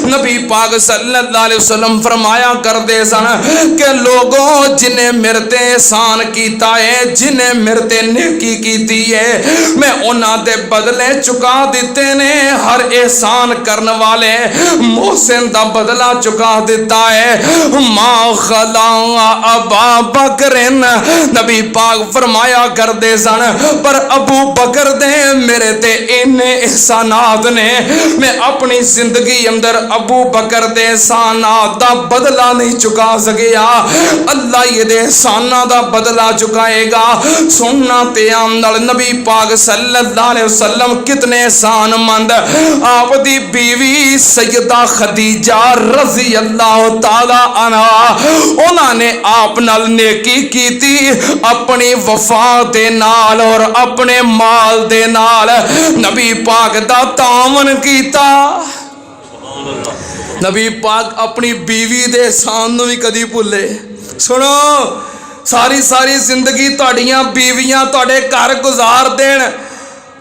नबी पाक सल्लल्लाहु अलैहि वसल्लम फरमाया करते सन कि लोगों जिन्हें मेरे ते एहसान कीता है, जिन्हें मेरे ते नेकी कीती है, मैं उन्हां दे बदले चुका दिते ने। हर एहसान करने वाले मोहसिन दा बदला चुका दिता है। मा खला अबा बकरिन, नबी पाक फरमाया करते सन, पर अबू बकर दे मेरे ते इन्ने एहसानात ने, मैं अपनी जिंदगी अंदर अबू बकर दे एहसानात दा बदला नहीं चुका सकिया। अल्लाह ये दे एहसाना दा बदला चुकाएगा। सुनना ध्यान नाल, नबी पाक सल्लल्लाहु अलैहि वसल्लम कितने एहसानमंद। आप दी बीवी सैयदा खदीजा रज़ी अल्लाह तआला अन्हा, उन्होंने आप नाल नेकी कीती, अपनी वफा दे नाल और अपने माल दे नाल नबी पाक दा तामन कीता। नबी पाक अपनी बीवी दे एहसान नूं भी कदी भुले। सुनो, सारी सारी जिंदगी तुहाड़ियां बीवियां तुहाडे घर गुजार देन,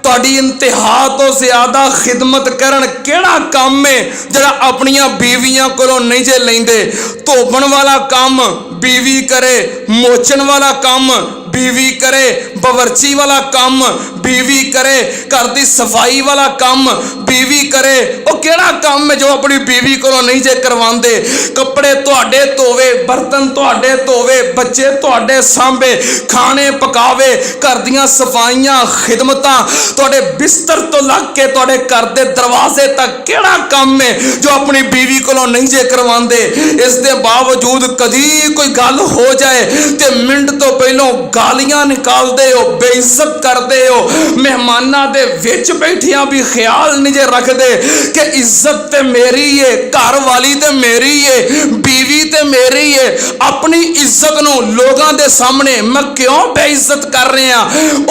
तुहाडी इंतहा तो ज्यादा खिदमत करन केड़ा काम है जिहड़ा अपनियां बीवियां कोलों नहीं जे लैंदे। धोबण वाला काम बीवी करे, मोचन वाला काम बीवी करे, बवर्ची वाला काम बीवी करे, घर की सफाई वाला काम बीवी करे। वो केड़ा काम है जो अपनी बीवी कोलों नहीं जे करवांदे। कपड़े तुहाडे धोवे, बर्तन तुहाडे धोवे, बच्चे तुहाडे सांभे, खाने पकावे, घर दीयां सफाइयां खिदमतां तुहाडे बिस्तर तो लग के तुहाडे घर दे दरवाजे तक केड़ा काम है जो अपनी बीवी कोलों नहीं जे करवांदे। इस दे बावजूद कदी कोई गल हो जाए ते मिंट तो पहलों गालियां निकालदे हो, बेइज्जत करदे हो, मेहमानां दे विच बैठियां भी ख्याल नहीं जे रखदे कि इज्जत ते मेरी है, घर वाली ते मेरी है, बीवी ते मेरी है। अपनी इज्जत नूं लोगां दे सामने मैं क्यों बेइज्जत कर रहा?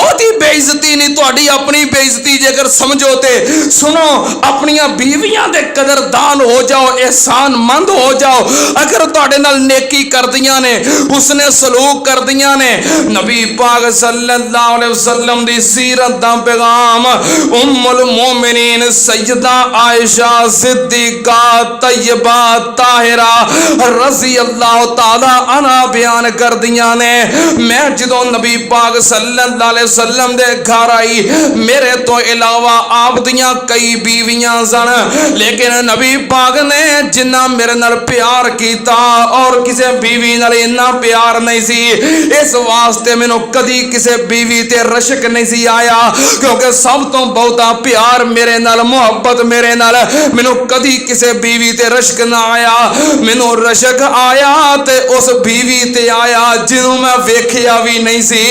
ओदी बेइज्जती नहीं, तुहाडी अपनी बेइज्जती। जेकर समझो ते सुनो, अपनियां बीवियां दे कदरदान हो जाओ, एहसानमंद हो जाओ। अगर तुहाडे नाल नेकी करदियां ने, उसने सलूक करदियां ने, नबी पाक सल्लल्लाहु अलैहि वसल्लम दी सीरत दा पैगाम उम्मुल मोमिनीन सैयदा आयशा सिद्दीका तैयबा ताहिरा रज़ी अल्लाह ताला अन्हा बयान कर दियां ने। मैं जदों नबी पाक सल्लल्लाहु अलैहि वसल्लम दे घर आई, मेरे तो इलावा आप दियां कई बीवियां सन, लेकिन नबी पाक ने जिन्ना मेरे नाल प्यार कीता और किसी बीवी नाल इन्ना प्यार नहीं सी। इस वास्ते मैनू कदी किसी बीवी ते रशक नहीं सी आया, क्योंकि सब तो बहुता प्यार मेरे नाल, मुहब्बत मेरे नाल, मैनू कदी किसी बीवी ते रशक ना आया। मैनू रशक आया ते उस बीवी ते आया जिन्हों मैं वेखिया भी नहीं सी,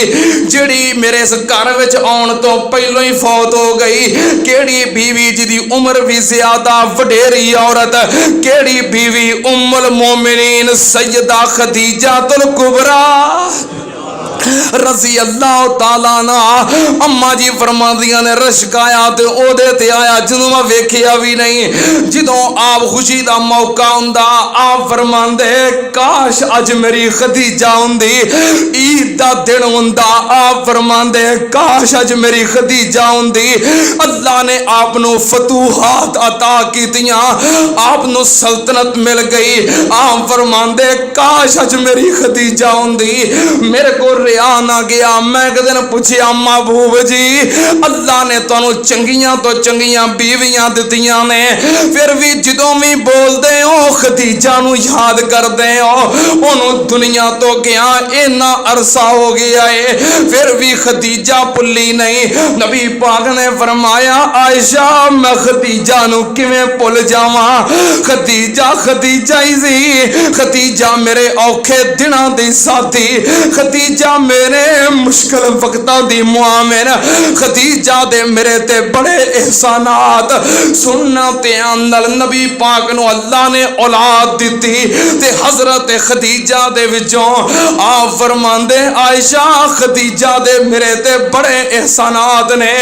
जिहड़ी मेरे इस घर विच आउण तो पहलों ही फौत हो गई। केड़ी बीवी जिदी उम्र भी ज्यादा वडेरी औरत, केड़ी बीवी उम्मुल मोमिनीन सैयदा खदीजा तुल कुबरा रज़ी अल्लाह ताला ना। अम्मा जी फरमादियां ने रश्क आया ते ओदे ते आया जिन्हों मैं वेखिया भी नहीं। जदों आप खुशी दा मौका हुंदा, आप फरमांदे काश अज मेरी खदीजा हुंदी, ईद दा दिन हुंदा, आप फरमांदे काश अज मेरी खदीजा हुंदी। अल्लाह ने आप नू फतूहात अता कीतियां, आप नू सल्तनत मिल गई। आप फरमांदे काश अज मेरी खदीजा हुंदी, मेरे को रिया ना गया। मैं एक दिन पूछया महबूब जी, अल्लाह ने तुहानू चंगियां तो चंगियां बीवियां दित्तियां ने, फिर भी जदों भी बोलदे हो खदीजा नू याद करदे हो। ओनू दुनिया तो गया इन्ना अरसा हो गया है, फिर भी खदीजा भुल्ली नहीं। नबी पाक ने फरमाया आयशा मैं खदीजा नू किवें भुल जावां? खदीजा खदीजा ही सी, खदीजा मेरे औखे दिनां दी साथी, खदीजा मेरे मुश्किल वक्तां दी मुआमिन, खदीजा दे मेरे ते बड़े एहसानात। सुनना ते अंदर नबी पाक नू अल्लाह ने औलाद दिती ते हजरत खदीजा दे विचों आप फरमांदे आयशा खदीजा दे मेरे ते बड़े एहसानात ने।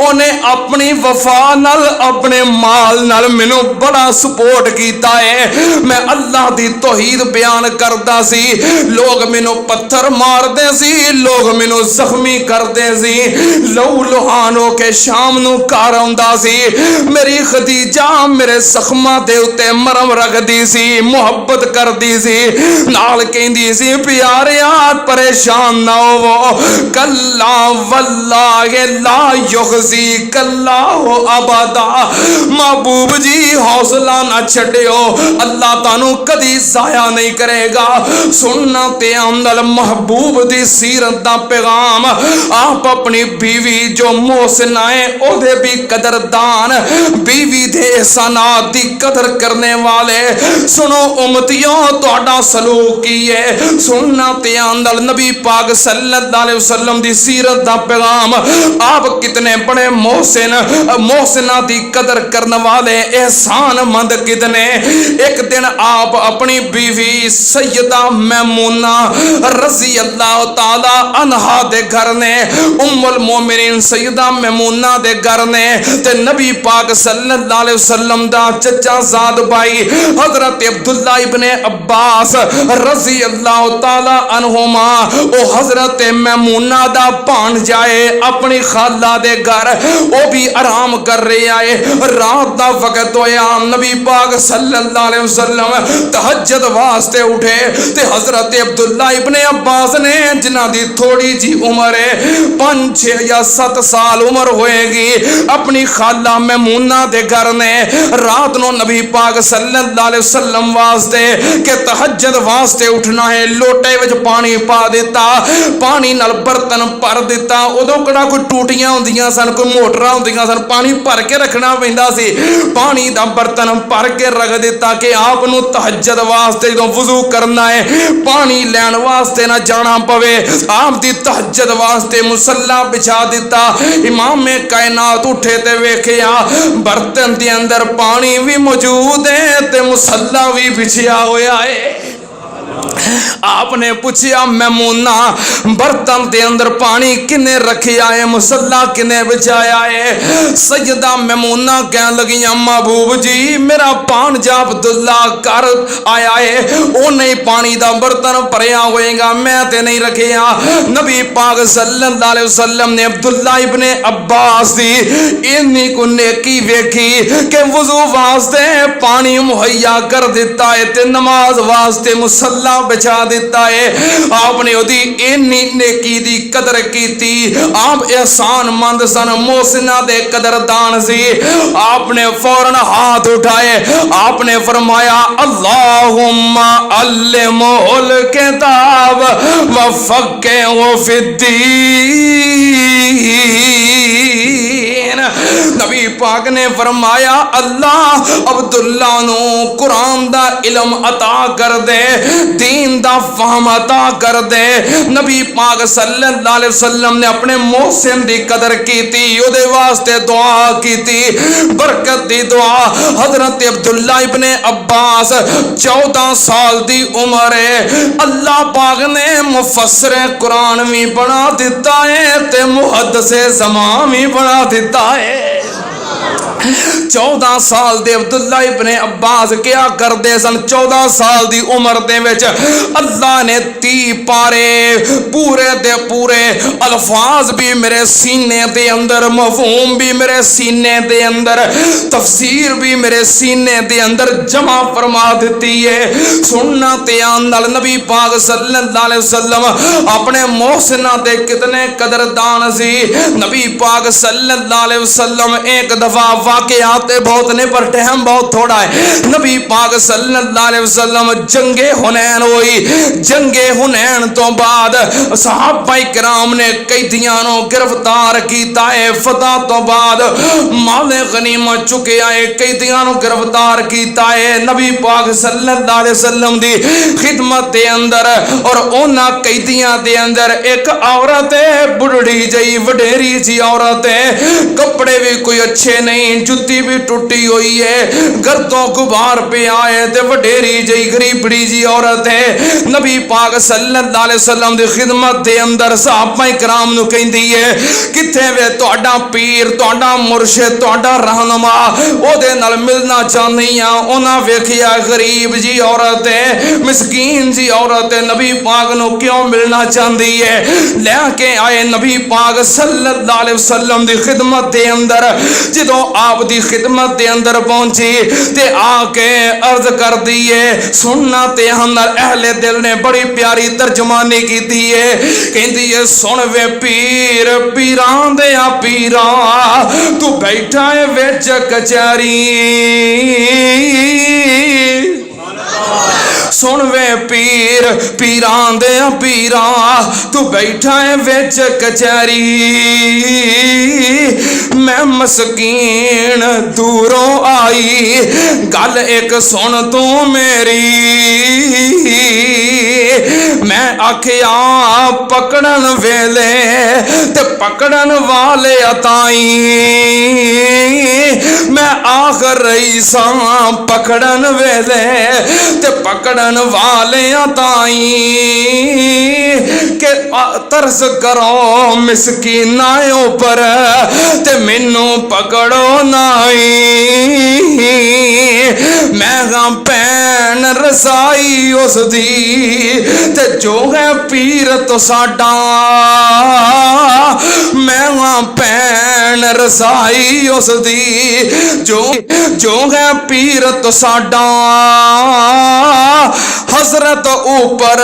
ओने अपनी वफा नाल, अपने माल नाल मैनू बड़ा सपोर्ट कीता है। मैं अल्लाह दी तौहीद बयान करदा सी, लोग मैनू पत्थर मारदे सी, लोग मैनू जख्मी करते सी, लहू लुहान हो के शाम नू घर आउंदा सी। मेरी खदीजा मेरे जख्मां दे उत्ते मरम रखदी सी, मुहब्बत करदी सी, नाल कहंदी सी प्यारिया परेशान ना होवो, कल्ला वल्लाहि ला युखज़ी कल्ला हो अबदा। महबूब जी हौसला ना छड्डियो, अल्लाह तानू कदी जाया नहीं करेगा। सुनना ते आंदल महबूब दी सीरत दा पैगाम। आप अपनी बीवी जो मोहसिना है ओदे भी कदरदान, बीवी दे एहसानात दी कदर करने वाले। सुनो उम्मतियों तुहाडा सलूक की है। सुनना ते आंदल नबी पाक सल्लल्लाहु अलैहि वसल्लम दी सीरत दा पैगाम। आप कितने बड़े मोहसिन, मोहसिना दी कदर करने वाले, एहसानमंद कितने। एक दिन आप अपनी बीवी सैयदा मैमूना रज़ी अल्लाह ताला अन्हा दे घर ने, उम्मुल मोमिनीन सैयदा मैमूना दे घर ने, ते नबी पाक सल्लल्लाहु अलैहि वसल्लम दा चचा ज़ाद भाई हजरत अब्दुल्ला इब्ने अब्बास रज़ी अल्लाह ताला अन्हुमा ओ हजरत मैमूना दा भांजा है अपनी खाला दे घर, ओ भी आराम कर रहे आए। रात दा वक्त होया, नबी पाक सल्लल्लाहु अलैहि वसल्लम तहज्जुद वास्ते उठे ते हजरत अब्दुल्ला इब्ने अब्बास ने, जिन्हां दी थोड़ी जी उम्र है 5, 6 या 7 साल उम्र होएगी, अपनी खाला मैमूना दे घर ने रात नो नबी पाक सल्लल्लाहु अलैहि वसल्लम वास्ते के तहज्जुद वास्ते उठना है, लोटे विच पानी पा दिता, पानी नाल बर्तन भर दिता। उदों किहड़ा कोई टूटियां हुंदियां सन, कोई मोटरां हुंदियां सन, पानी भर के रखना पैंदा सी। पानी दा बर्तन भर के रख दिता कि आप नूं तहज्जुद वास्ते जदों वुजू करना है, पानी लैण वास्ते ना जाना पवे, आप दी तहज्जुद वास्ते मुसल्ला बिछा दिता। इमाम कायनात उठे ते वेखिया बर्तन दे अंदर पानी भी मौजूद है ते मुसल्ला भी बिछिया होया है। आपने पूछा मैमूना बर्तन के अंदर पानी किने रखिया है, मुसल्ला किने बिछाया है? सैयदा मैमूना कह लगी महबूब जी मेरा भांजा अब्दुल्ला घर आया है, उन्हें पानी का बर्तन भरिया होएगा, मैं ते नहीं रखिया। नबी पाक सल्लल्लाहु अलैहि वसल्लम ने अब्दुल्ला इब्ने अब्बास दी इन्नी को नेकी वेखी कि वुजू वास्ते पानी मुहैया कर दिता है ते नमाज वास्ते मुसल्ला बिछा दिता है। आपने ओदी इन्नी नेकी दी कदर कीती, आप एहसान मंद सन, मोहसिना दे कदरदान सी। आपने फौरन हाथ उठाए, आपने फरमाया अल्लाहुम्मा अल्लिमुल किताब व फक्किहु फिद्दीन। नबी पाक ने फरमाया अल्लाह अब्दुल्ला नू कुरान दा इल्म अता कर दे, दीन दा फहम अता कर दे। नबी पाक सल्लल्लाहु अलैहि वसल्लम ने अपने मोहसिन दी कदर कीती, ओदे वास्ते दुआ कीती, बरकत दी दुआ। हजरत अब्दुल्ला इब्ने अब्बास 14 साल दी उम्र है, अल्लाह पाक ने मुफस्सिर कुरान भी बना दिता है ते मुहद्दिसे ज़मान भी बना दिता है। 14 साल दे अब्दुल्ला इब्ने अब्बास क्या करते सन? 14 साल दी उम्र दे विच अल्लाह ने 30 पारे पूरे दे पूरे अल्फाज भी मेरे सीने दे अंदर, मफहूम भी मेरे सीने दे अंदर, तफसीर भी मेरे सीने दे अंदर जमा फरमा देती है। सुनना ते नाल नबी पाक सल्लल्लाहु अलैहि वसल्लम अपने मोहसिना दे कितने कदरदान सी। नबी पाक सल्लल्लाहु अलैहि वसल्लम एक दफा वाकयात बहुत ने पर टाइम बहुत थोड़ा है। नबी पाक सल्लल्लाहु अलैहि वसल्लम जंगे हुनैन हुई, जंगे हुनैन तो बाद सहाबाए किराम ने कैदियां नु गिरफ्तार कीता है। फतह तो बाद माले गनीमत चुके आए, कैदियां नु गिरफ्तार कीता है। नबी पाक सल्लल्लाहु अलैहि वसल्लम दी खिदमत दे अंदर और उन्हां कैदियां दे अंदर एक औरत है, बुढ़ड़ी जई वडेरी जी औरत है, कपड़े भी कोई अच्छे नहीं, जुत्ती भी टूटी हुई है, गर्दों गुबार पे आए ते वडेरी जी गरीबड़ी जी औरत है। नबी पाक सल्लल्लाहु अलैहि वसल्लम दी खिदमत दे अंदर सहाबाए किराम नु कहंदी है किथे वे तुहाडा पीर, तुहाडा मुर्शिद, तुहाडा रहनुमा, ओदे नाल मिलना चाहनी आ। उन्हां वेखिया गरीब जी औरत है, मिसकीन जी औरत है, नबी पाक नु क्यों मिलना चाहती है? लेके आए नबी पाक सल्लल्लाहु अलैहि वसल्लम दी खिदमत दे अंदर। जदों आप दी खिदमत दे अंदर पहुंची ते आके अर्ज कर दी है, सुनना ते अंदर अहले दिल ने बड़ी प्यारी तर्जमानी की है। कहती है सुन वे पीर, पीरां दे आ पीरा, तू बैठा है विच कचहरी। सुन वे पीर, पीरां दे आ पीरा, तू बैठा है विच कचहरी। मैं मस्कीन दूरों आई, गल एक सुन तू मेरी। मैं आखिया पकड़न वेले ते पकड़न वाले ताई मैं आख रही सा पकड़न वेले ते पकड़न वाले ताई के तरस करो मिसकीनां पर ते मैनू पकड़ो नाई मैं हाँ भैन रसाई उस दी ते जो है पीर तो साडा मैं हाँ भैन रसाई उस दी जो है पीर तो साडा हसरत ऊपर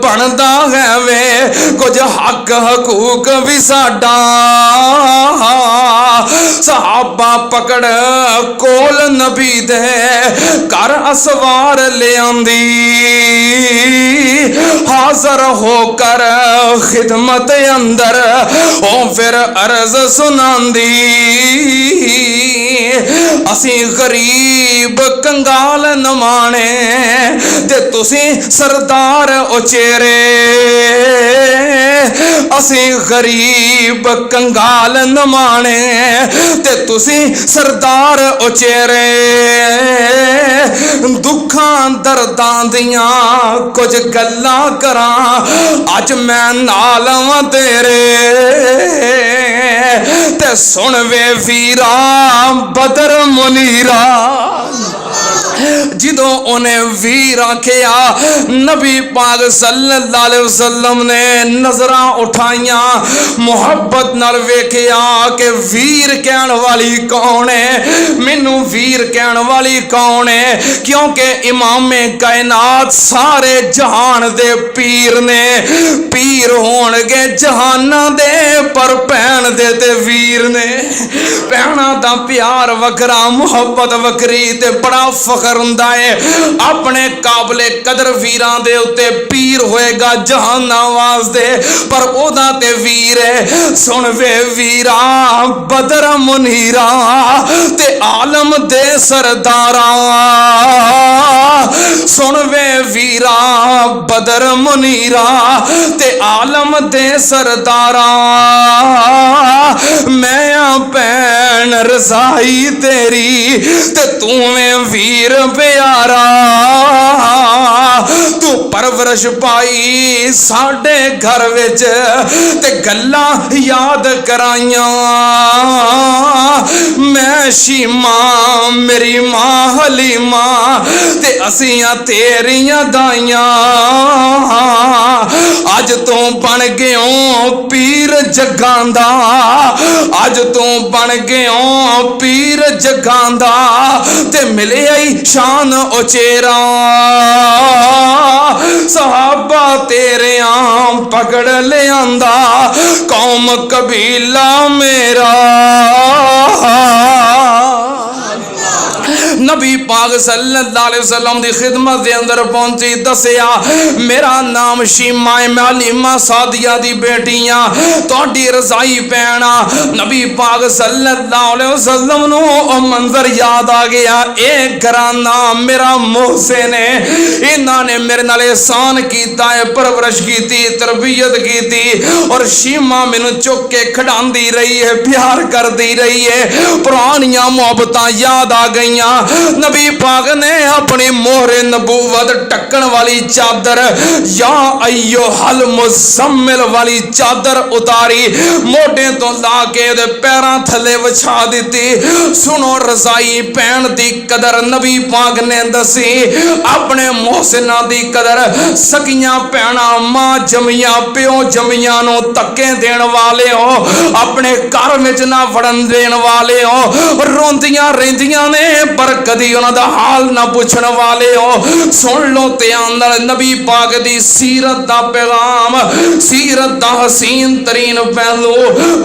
बनदा है वे कुछ हक हकूक भी साडा सहाबा पकड़ कोल नबी दे कर असवार ले आंदी हाजर होकर खिदमत अंदर ओ फिर अर्ज सुनांदी असी गरीब कंगाल नमाने ते तुसी सरदार उचेरे असी गरीब कंगाल नमाने ते तुसी सरदार उचेरे दुखां दर्दां दियां कुछ गल्लां करां अज मैं नाल वां तेरे ते सुन वे वीरा बदर मुनीरा जिदों उन्हें वीर आखिया नबी पाक सल्लल्लाहु अलैहि वसल्लम ने नजरां उठाइयां मुहब्बत नाल वेखिया कि वीर कहण वाली कौन है मैनू वीर कहण वाली कौन है क्योंकि इमामे कायनात सारे जहान दे पीर ने पीर होणगे जहाना दे पर भैन दे ते वीर ने भैणा दा प्यार वखरा मुहब्बत वखरी ते बड़ा फखर हुंदा है अपने काबले कदर वीरां दे उत्ते पीर होएगा जहाना वास्ते पर ओदा ते वीर है सुन वे वीरा बदर मुनीरा ते आलम दे सरदारा सुन वे वीरा बदर मुनीरा ते आलम दे सरदारा मैं भैन रज़ाई तेरी ते तू में वीर प्यारा तू परवरिश पाई साडे घर विच ते गल्लां याद कराइयां मैं शीमा मेरी मां हलीमा ते असियां तेरियां दाइयां अज तू बन गयो पीर जग्गां दा अज तू बन गयो पीर जग्गां दा ते मिले आई शान उचेरा सहाबा तेरे आम पकड़ ले आंदा कौम कबीला मेरा नबी पाक सल्लल्लाहु अलैहि वसल्लम दी खिदमत दे अंदर पहुंची दसिया मेरा नाम शीमा है मैं हलीमा सादिया दी बेटियां तोड़ी रज़ाई पैना नबी पाक सल्लल्लाहु अलैहि वसल्लम नु ओ मंजर याद आ गया ए घराना मेरा मोहसिन है इन्हां ने मेरे नाल एहसान कीता है परवरिश कीती तरबियत कीती और शीमा मैनू चुक के खड़ांदी रही है प्यार करदी रही है पुरानियां मोहब्बतां याद आ गईयां नबी पाक ने अपनी मोहरे नबूवत टक्कन वाली चादर या अयो हल मुज़म्मिल वाली चादर उतारी मोढे तो ला के दे पैरां थले विछा दिती सुनो रज़ाई भैन दी कदर नबी पाक ने दसी अपने मोहसिना दी कदर सकियां भैणां मां जमियां प्यो जमियां नु धक्के देण वाले हो अपने घर विच ना वड़न देण वाले हो रोंदियां रहिंदियां ने पर कदी उन्हां दा हाल ना पुछण वाले हो सुन लो ध्यान नाल नबी पाक दी सीरत दा पैगाम सीरत दा हसीन तरीन पहलू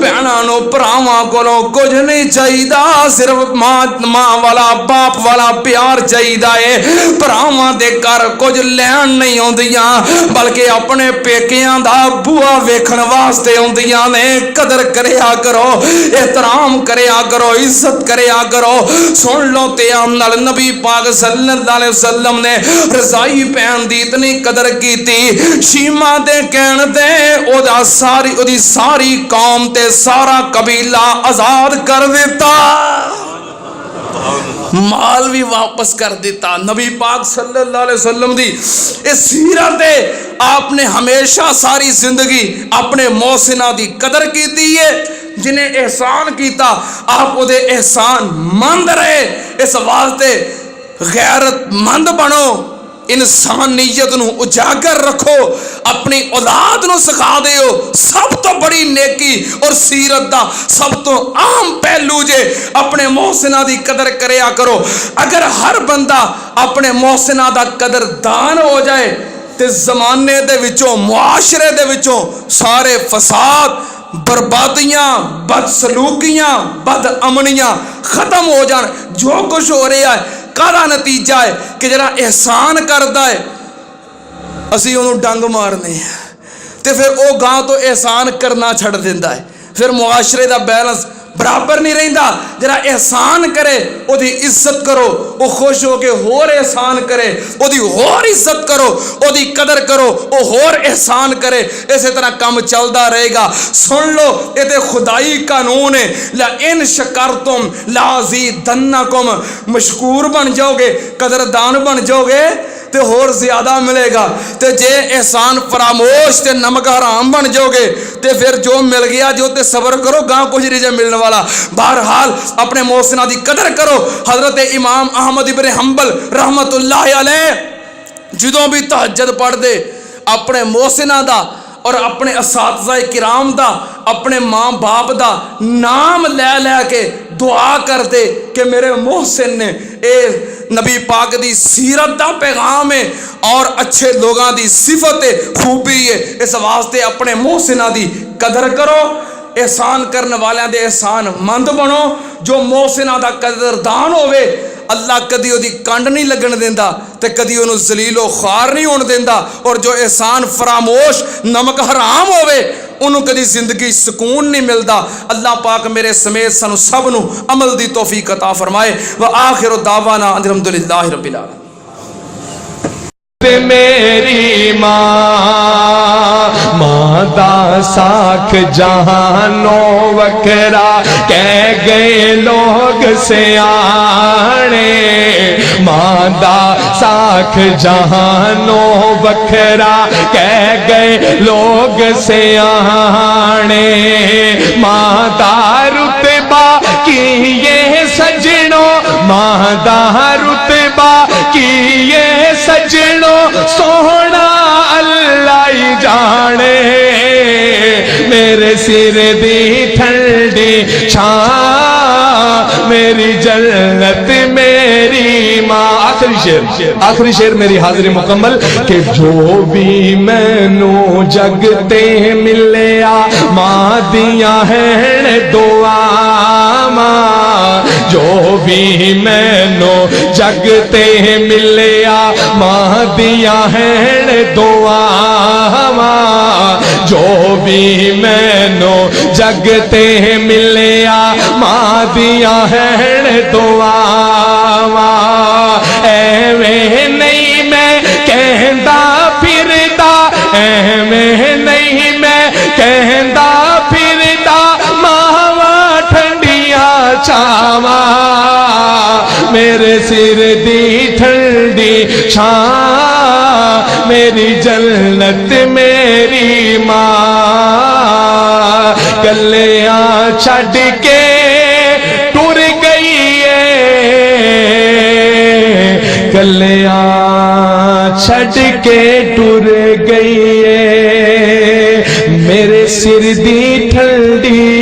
भैणां नु भरावां कोलों कुछ नहीं चाहिदा सिर्फ मां वाला बाप वाला प्यार चाहिदा है भरावां दे घर कुछ लैण नहीं आउंदियां बल्कि अपने पेकियां दा बूआ वेखण वास्ते आउंदियां ने कदर करया करो एहतराम करया करो इज्जत करया करो सुन लो ध्यान नाल नबी पाक सल्लल्लाहु अलैहि वसल्लम ने रजाई पहन दी इतनी कदर की थी, शीमा दे कहण दे ओदा सारी कौम ते सारा कबीला आजाद कर दिता, माल भी वापस कर दिता। नबी पाक सल्लल्लाहु अलैहि वसल्लम दी इस सीरत है, आपने हमेशा सारी जिंदगी अपने मोहसिना दी कदर की है। जिन्हें एहसान किया आप उहदे एहसान मंद रहे, इस वास्ते गैरतमंद बनो, इंसानियत नूं उजागर रखो, अपनी औलाद नूं सिखा दिओ। सब तो बड़ी नेकी और सीरत दा सब तो आम पहलू जे अपने मोहसिना दी कदर करया करो। अगर हर बंदा अपने मोहसिना दा कदरदान हो जाए तो जमाने दे विचों, मुआशरे दे विचों सारे फसाद, बर्बादियां, बदसलूकियां, बदअमनियां खत्म हो जान। जो कुछ हो रहा है कादा नतीजा है कि जरा एहसान करता है असी उन्होंने डंग मारने तो फिर वो गांव तो एहसान करना छड़ देता है, फिर मुआशरे का बैलेंस बराबर नहीं रहिंदा। जरा एहसान करे ओदी इज्जत करो, वो खुश हो के होर एहसान करे, ओदी होर इज्जत करो, ओदी कदर करो, वो होर एहसान करे। इसी तरह काम चलता रहेगा। सुन लो, ये तो खुदाई कानून है, ला इन शकरतुम लाज़ीदन्नकुम, मशकूर बन जाओगे, कदरदान बन जाओगे तो होर ज्यादा मिलेगा। तो जे एहसान फरामोश ते नमक हराम बन जाओगे तो फिर जो मिल गया जो ते सब्र करो, गांव कुछ नहीं मिलने वाला। बहरहाल अपने मोहसिना दी कदर करो। हजरत इमाम अहमद इब्न हंबल रहमतुल्लाह अलैह जदों भी तहज्जुद पढ़दे अपने मोहसिना दा और अपने असातिज़ा किराम दा, अपने माँ बाप दा नाम लै लै के दुआ करते कि मेरे मोहसिन ने ए नबी पाक दी सीरत दा पैगाम है और अच्छे लोगों दी सिफत है, खूबी है। इस वास्ते अपने मोहसिना दी कदर करो, एहसान करने वाले दे एहसान मंद बनो। जो मोहसिना दा कदरदान होवे अल्लाह कदी ओदी कंड नहीं लगन देंदा ते कदी ओनू जलीलो ख्वार नहीं होने देंदा। और जो एहसान फरामोश नमक हराम होवे उन्हों कदी जिंदगी सुकून नहीं मिलता। अल्लाह पाक मेरे समेत सानू सब नू अमल दी तौफीक अता फरमाए। व आखिर दावाना अल्हम्दुलिल्लाहि रब्बिल आलमीन। मेरी माँ दा साख जहानो वखरा कह गए लोग सियाणे, माँ दा साख जहानो वखरा कह गए लोग सियाणे, माँ दा रुतबा की ये सजनो, माँ दा रुतबा की ये सजनो सोहना अल्लाह ही जाने, मेरे सिर दी ठंडी छां मेरी जन्नत मेरी माँ। आखिरी शेर मेरी हाजिरी मुकम्मल कि जो भी मैनू जगते मिलिया माँ दिया है दुआ, जो भी मैनू जगते मिलिया माँ दिया है दुआ, जो भी मैनू जगते मिलिया माँ दिया है दुआ। एवें नहीं मैं कहंदा फिरदा, एवें नहीं मैं कहंदा फिरदा, मावा ठंडिया छावा मेरे सिर दी ठंडी छां मेरी जन्नत मेरी माँ। गलियां छड़ के टुर गई है, गलियां छड़ के टुर गई है, मेरे सिर दी ठंडी